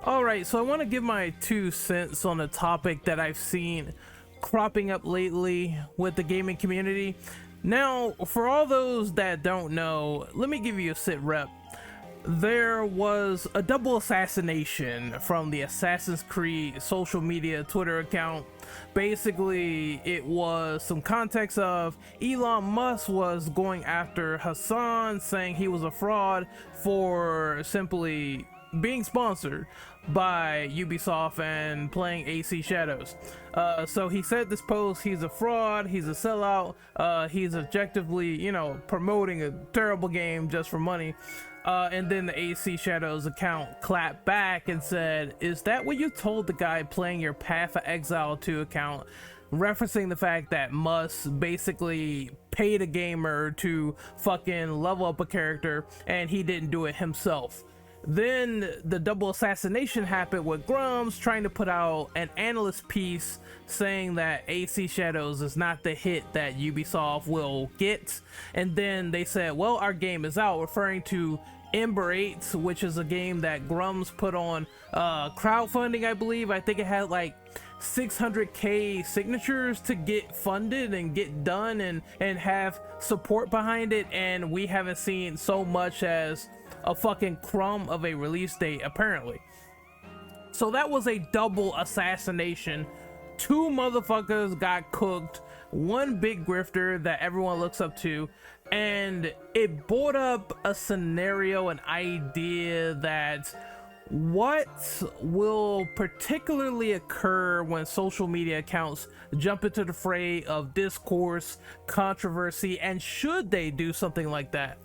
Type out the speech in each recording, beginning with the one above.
Alright, so I want to give my 2 cents on a topic that I've seen cropping up lately with the gaming community. Now, for all those that don't know, let me give you a sit rep. There was a double assassination from the Assassin's Creed social media Twitter account. Basically, it was some context of Elon Musk was going after Hassan, saying he was a fraud for simply being sponsored by Ubisoft and playing AC Shadows. So he said this post, he's a fraud, he's a sellout, he's objectively, promoting a terrible game just for money. And then the AC Shadows account clapped back and said, "Is that what you told the guy playing your Path of Exile 2 account?" Referencing the fact that Musk basically paid a gamer to fucking level up a character and he didn't do it himself. Then the double assassination happened with Grums trying to put out an analyst piece saying that AC Shadows is not the hit that Ubisoft will get. And then they said, well, our game is out, referring to Ember 8, which is a game that Grums put on crowdfunding, I believe. I think it had like 600k signatures to get funded and get done and have support behind it. And we haven't seen so much as a fucking crumb of a release date, apparently. So that was a double assassination. 2 motherfuckers got cooked, 1 big grifter that everyone looks up to, and it brought up a scenario, an idea that what will particularly occur when social media accounts jump into the fray of discourse, controversy, and should they do something like that?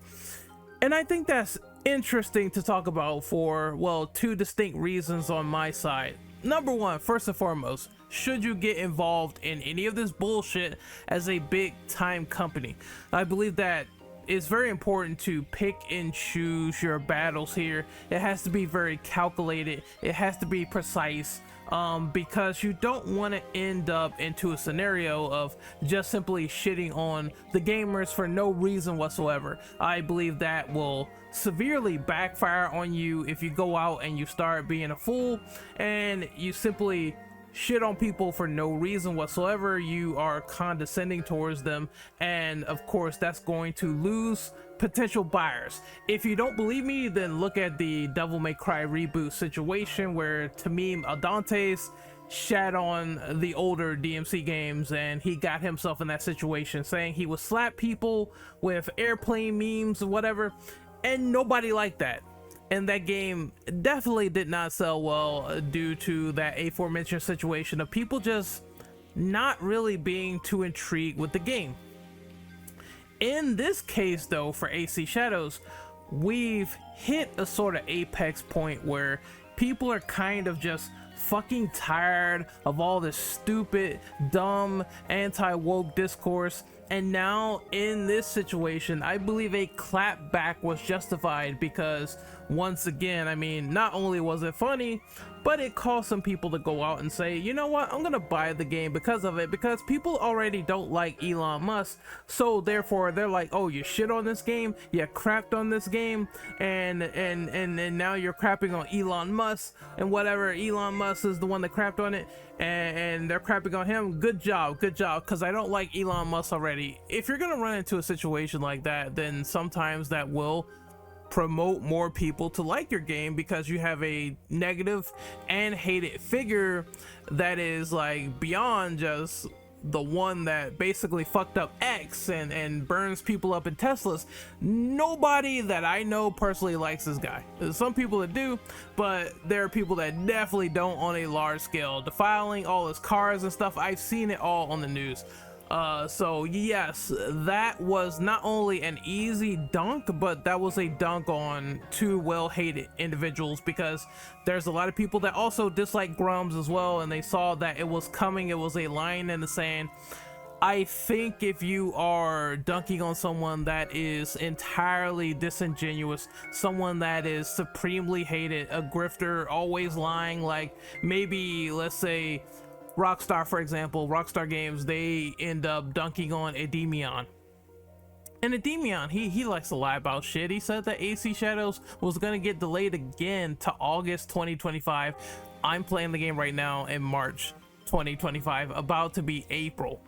And I think that's interesting to talk about for, well, 2 distinct reasons on my side. Number 1, first and foremost, should you get involved in any of this bullshit as a big time company? I believe that it's very important to pick and choose your battles here. It has to be very calculated, it has to be precise, because you don't want to end up into a scenario of just simply shitting on the gamers for no reason whatsoever. I believe that will severely backfire on you if you go out and you start being a fool and you simply shit on people for no reason whatsoever. You are condescending towards them, and of course that's going to lose potential buyers. If you don't believe me, then look at the Devil May Cry reboot situation where Tamim Adantes shat on the older DMC games, and he got himself in that situation saying he would slap people with airplane memes or whatever, and nobody liked that. And that game definitely did not sell well due to that aforementioned situation of people just not really being too intrigued with the game. In this case though, for AC Shadows, we've hit a sort of apex point where people are kind of just fucking tired of all this stupid, dumb, anti-woke discourse. And now in this situation, I believe a clapback was justified because, once again, I mean, not only was it funny, but it caused some people to go out and say, you know what, I'm gonna buy the game because of it, because people already don't like Elon Musk, so therefore they're like, oh, you shit on this game, you crapped on this game, and now you're crapping on Elon Musk, and whatever, Elon Musk is the one that crapped on it, and they're crapping on him. Good job, because I don't like Elon Musk already. If you're gonna run into a situation like that, then sometimes that will promote more people to like your game, because you have a negative and hated figure that is like beyond just the one that basically fucked up X and burns people up in Teslas. Nobody that I know personally likes this guy. There's some people that do, but there are people that definitely don't on a large scale. Defiling all his cars and stuff, I've seen it all on the news. So yes, that was not only an easy dunk, but that was a dunk on 2 well-hated individuals, because there's a lot of people that also dislike Grums as well, and they saw that it was coming. It was a line in the sand. I think if you are dunking on someone that is entirely disingenuous, someone that is supremely hated, a grifter, always lying, like maybe, let's say, Rockstar, for example, Rockstar Games, they end up dunking on Endymion. And Endymion, he likes to lie about shit. He said that AC Shadows was gonna get delayed again to August 2025. I'm playing the game right now in March 2025, about to be April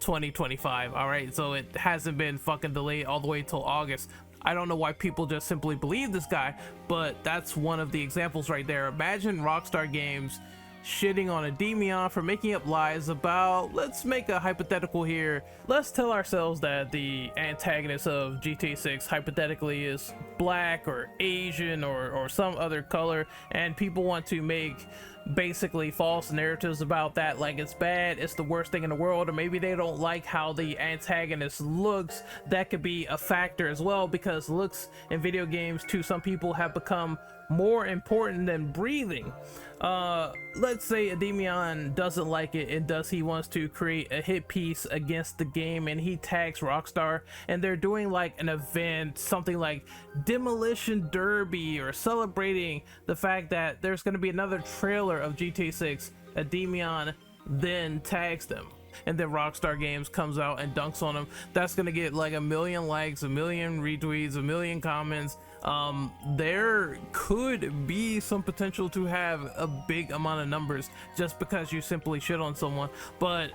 2025. All right, so it hasn't been fucking delayed all the way till August. I don't know why people just simply believe this guy, but that's one of the examples right there. Imagine Rockstar Games shitting on Endymion for making up lies about, let's make a hypothetical here. Let's tell ourselves that the antagonist of GTA 6 hypothetically is black or Asian or some other color, and people want to make basically false narratives about that, like it's bad, it's the worst thing in the world, or maybe they don't like how the antagonist looks. That could be a factor as well, because looks in video games to some people have become more important than breathing. Let's say Endymion doesn't like it, and he wants to create a hit piece against the game, and he tags Rockstar, and they're doing like an event, something like Demolition Derby, or celebrating the fact that there's going to be another trailer of GTA 6. Endymion then tags them, and then Rockstar Games comes out and dunks on them. That's gonna get like 1 million likes, 1 million retweets, 1 million comments. There could be some potential to have a big amount of numbers just because you simply shit on someone, but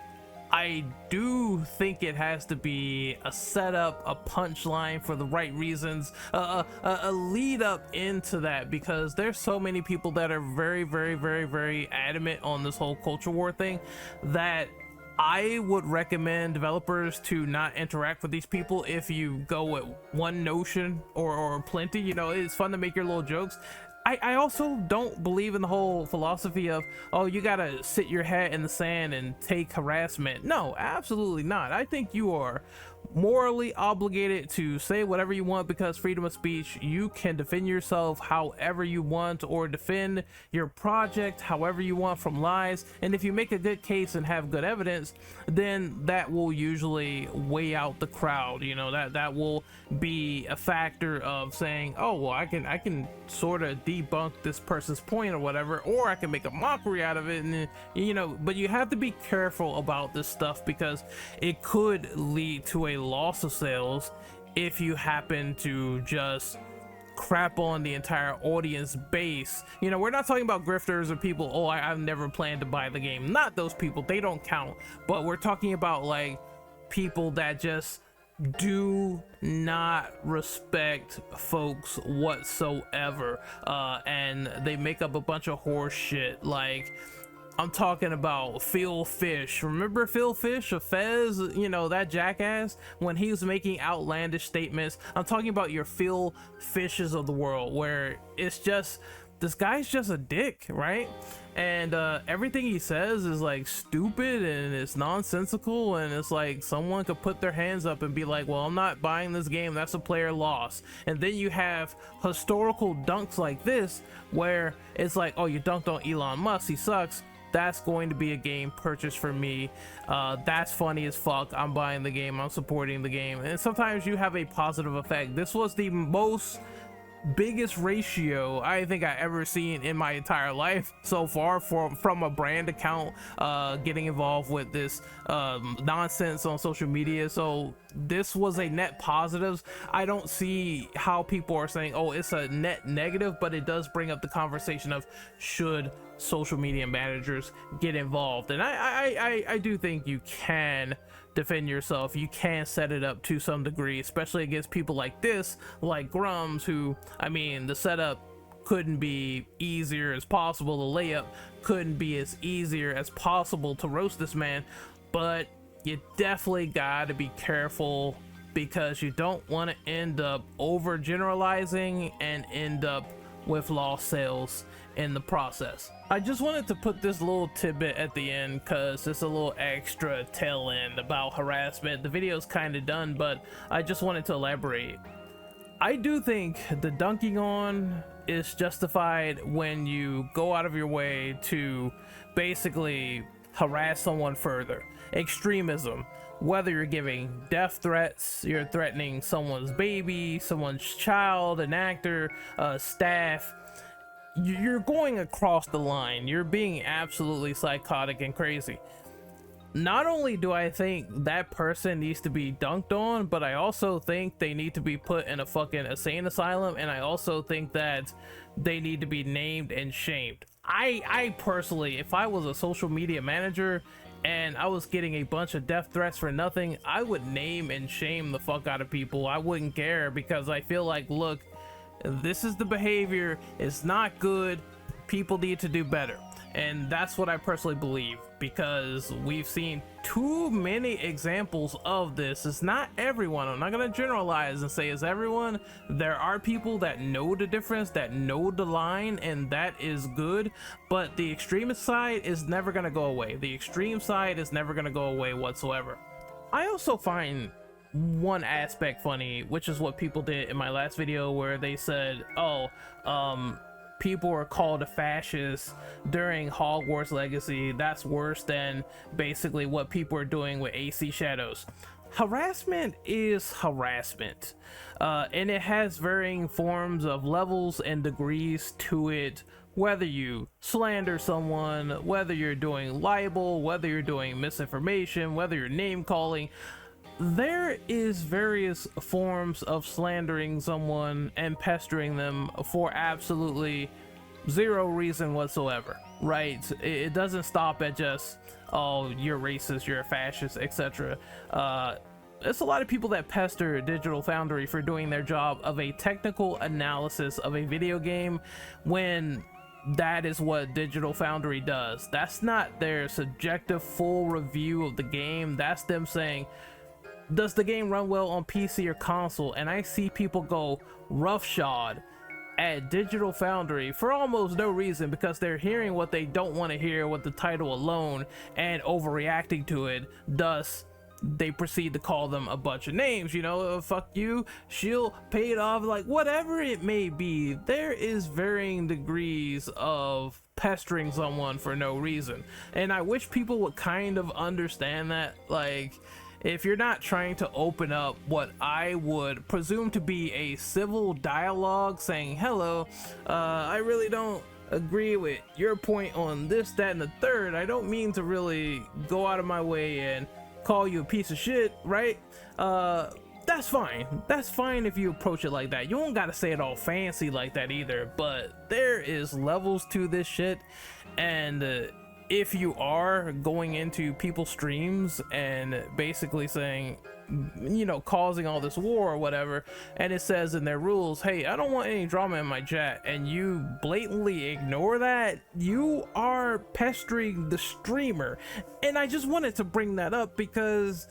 I do think it has to be a setup, a punchline for the right reasons, a lead up into that, because there's so many people that are very adamant on this whole culture war thing that I would recommend developers to not interact with these people if you go with one notion or plenty. You know, it's fun to make your little jokes. I also don't believe in the whole philosophy of, oh, you gotta sit your head in the sand and take harassment. No, absolutely not. I think you are morally obligated to say whatever you want, because freedom of speech, you can defend yourself however you want, or defend your project however you want from lies. And if you make a good case and have good evidence, then that will usually weigh out the crowd. You know, that will be a factor of saying, oh well, I can sort of debunk this person's point or whatever, or I can make a mockery out of it. And you know, but you have to be careful about this stuff, because it could lead to a loss of sales if you happen to just crap on the entire audience base. You know, we're not talking about grifters or people, oh, I've never planned to buy the game. Not those people, they don't count. But we're talking about like people that just do not respect folks whatsoever, and they make up a bunch of horse shit. Like, I'm talking about Phil Fish. Remember Phil Fish of Fez? You know, that jackass, when he was making outlandish statements. I'm talking about your Phil Fishes of the world, where it's just, this guy's just a dick, right? And everything he says is like stupid and it's nonsensical, and it's like someone could put their hands up and be like, well, I'm not buying this game, that's a player loss. And then you have historical dunks like this, where it's like, oh, you dunked on Elon Musk, he sucks, that's going to be a game purchase for me. That's funny as fuck, I'm buying the game, I'm supporting the game. And sometimes you have a positive effect. This was the biggest ratio I think I ever seen in my entire life so far from a brand account getting involved with this nonsense on social media. So this was a net positives. I don't see how people are saying, oh, it's a net negative, but it does bring up the conversation of should social media managers get involved. And I do think you can defend yourself, you can set it up to some degree, especially against people like this, like Grums, who, I mean, the setup couldn't be easier as possible, the layup couldn't be as easier as possible to roast this man. But you definitely got to be careful, because you don't want to end up over generalizing and end up with lost sales in the process. I just wanted to put this little tidbit at the end because it's a little extra tail end about harassment. The video's kind of done, but I just wanted to elaborate. I do think the dunking on is justified when you go out of your way to basically harass someone further. Extremism, whether you're giving death threats, you're threatening someone's baby, someone's child, an actor, staff, you're going across the line, you're being absolutely psychotic and crazy. not only do I think that person needs to be dunked on, but I also think they need to be put in a fucking insane asylum, and I also think that they need to be named and shamed. I personally, if I was a social media manager and I was getting a bunch of death threats for nothing, I would name and shame the fuck out of people. I wouldn't care, because I feel like, look, this is the behavior, it's not good, people need to do better. And that's what I personally believe, because we've seen too many examples of this. It's not everyone. I'm not going to generalize and say it's everyone. There are people that know the difference, that know the line, and that is good. But the extremist side is never going to go away. The extreme side is never going to go away whatsoever. I also find one aspect funny, which is what people did in my last video, where they said, oh, people are called a fascist during Hogwarts Legacy. That's worse than basically what people are doing with AC Shadows. Harassment is harassment, and it has varying forms of levels and degrees to it. Whether you slander someone, whether you're doing libel, whether you're doing misinformation, whether you're name calling, there is various forms of slandering someone and pestering them for absolutely zero reason whatsoever, right? It doesn't stop at just, oh, you're racist, you're a fascist, etc. There's a lot of people that pester Digital Foundry for doing their job of a technical analysis of a video game, when that is what Digital Foundry does. That's not their subjective full review of the game. That's them saying, does the game run well on PC or console? And I see people go roughshod at Digital Foundry for almost no reason, because they're hearing what they don't want to hear with the title alone and overreacting to it. Thus, they proceed to call them a bunch of names, you know, fuck you, she'll pay it off, like whatever it may be. There is varying degrees of pestering someone for no reason, and I wish people would kind of understand that. Like, if you're not trying to open up what I would presume to be a civil dialogue, saying, hello, I really don't agree with your point on this, that, and the third. I don't mean to really go out of my way and call you a piece of shit, right? That's fine. That's fine if you approach it like that. You don't gotta say it all fancy like that either, but there is levels to this shit. And if you are going into people's streams and basically saying, you know, causing all this war or whatever, and it says in their rules, hey, I don't want any drama in my chat, and you blatantly ignore that, you are pestering the streamer. And I just wanted to bring that up because,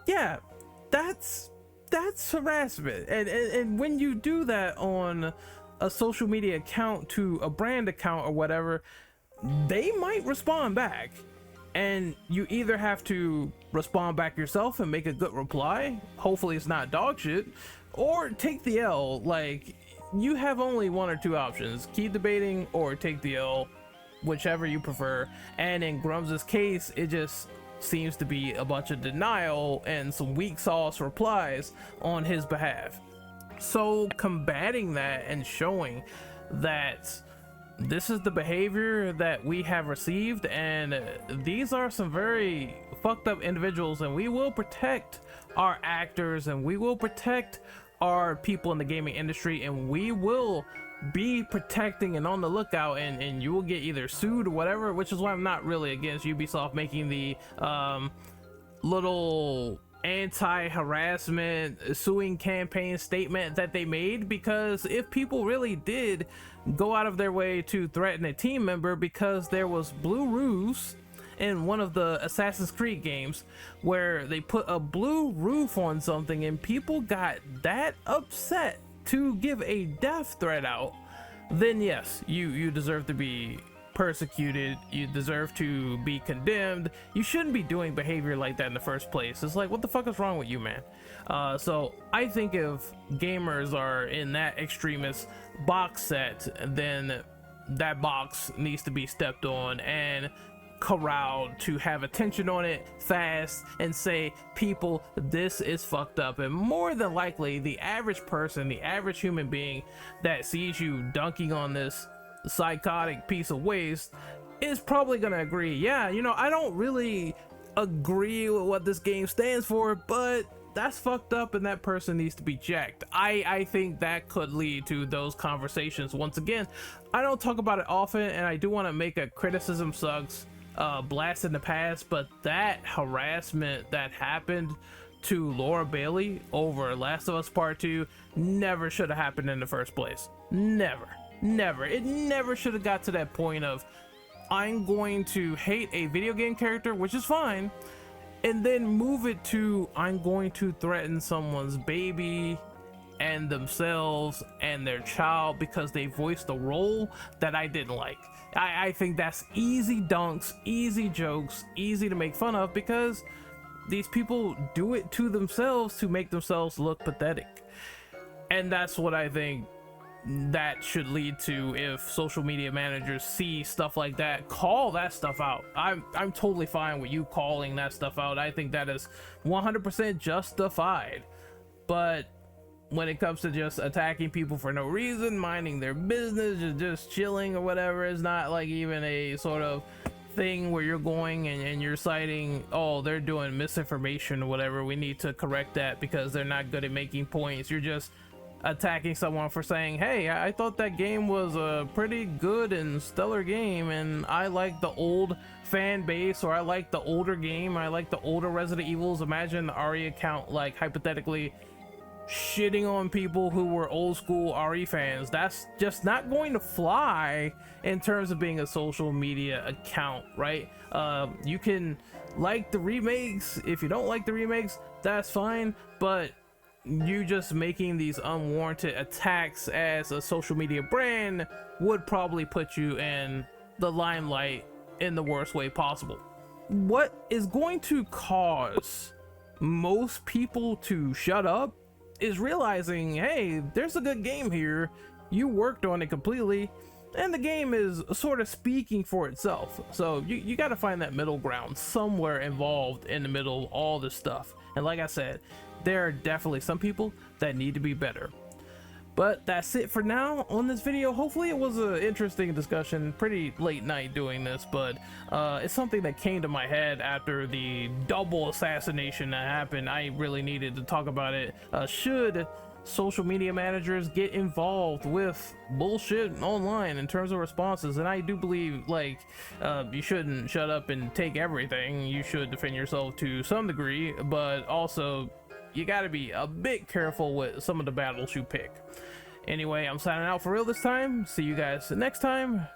yeah, that's harassment. And when you do that on a social media account to a brand account or whatever, they might respond back, and you either have to respond back yourself and make a good reply, hopefully it's not dog shit, or take the L. Like, you have only one or two options: keep debating or take the L, whichever you prefer. And in Grums's case, it just seems to be a bunch of denial and some weak sauce replies on his behalf. So combating that and showing that this is the behavior that we have received, and these are some very fucked up individuals, and we will protect our actors, and we will protect our people in the gaming industry, and we will be protecting and on the lookout, and you will get either sued or whatever, which is why I'm not really against Ubisoft making the little anti-harassment suing campaign statement that they made, because if people really did go out of their way to threaten a team member because there was blue roofs in one of the Assassin's Creed games where they put a blue roof on something and people got that upset to give a death threat out, then yes, you deserve to be persecuted, you deserve to be condemned. You shouldn't be doing behavior like that in the first place. It's like, what the fuck is wrong with you, man? So I think if gamers are in that extremist box set, then that box needs to be stepped on and corralled to have attention on it fast and say, people, this is fucked up. And more than likely, the average person, the average human being that sees you dunking on this psychotic piece of waste is probably gonna agree, yeah, you know, I don't really agree with what this game stands for, but that's fucked up and that person needs to be checked. I think that could lead to those conversations. Once again, I don't talk about it often, and I do want to make a criticism sucks blast in the past, but that harassment that happened to Laura Bailey over Last of Us Part 2 never should have happened in the first place. Never. It never should have got to that point of I'm going to hate a video game character, which is fine, and then move it to I'm going to threaten someone's baby and themselves and their child because they voiced a role that I didn't like. I think that's easy dunks, easy jokes, easy to make fun of, because these people do it to themselves to make themselves look pathetic. And that's what I think that should lead to. If social media managers see stuff like that, call that stuff out. I'm totally fine with you calling that stuff out. I think that is 100% justified. But when it comes to just attacking people for no reason, minding their business, just chilling or whatever, it's not like even a sort of thing where you're going and you're citing, oh, they're doing misinformation or whatever, we need to correct that because they're not good at making points. You're just attacking someone for saying, hey, I thought that game was a pretty good and stellar game, and I like the old fan base, or I like the older game, I like the older Resident Evils. Imagine the RE account like hypothetically shitting on people who were old school RE fans. That's just not going to fly in terms of being a social media account, right? You can like the remakes. If you don't like the remakes, that's fine, but you just making these unwarranted attacks as a social media brand would probably put you in the limelight in the worst way possible. What is going to cause most people to shut up is realizing, hey, there's a good game here, you worked on it completely, and the game is sort of speaking for itself. So you got to find that middle ground somewhere involved in the middle of all this stuff. And like I said, there are definitely some people that need to be better. But that's it for now on this video. Hopefully it was an interesting discussion. Pretty late night doing this, but it's something that came to my head after the double assassination that happened. I really needed to talk about it. Should social media managers get involved with bullshit online in terms of responses? And I do believe, like, you shouldn't shut up and take everything. You should defend yourself to some degree, but also you got to be a bit careful with some of the battles you pick. Anyway, I'm signing out for real this time. See you guys next time.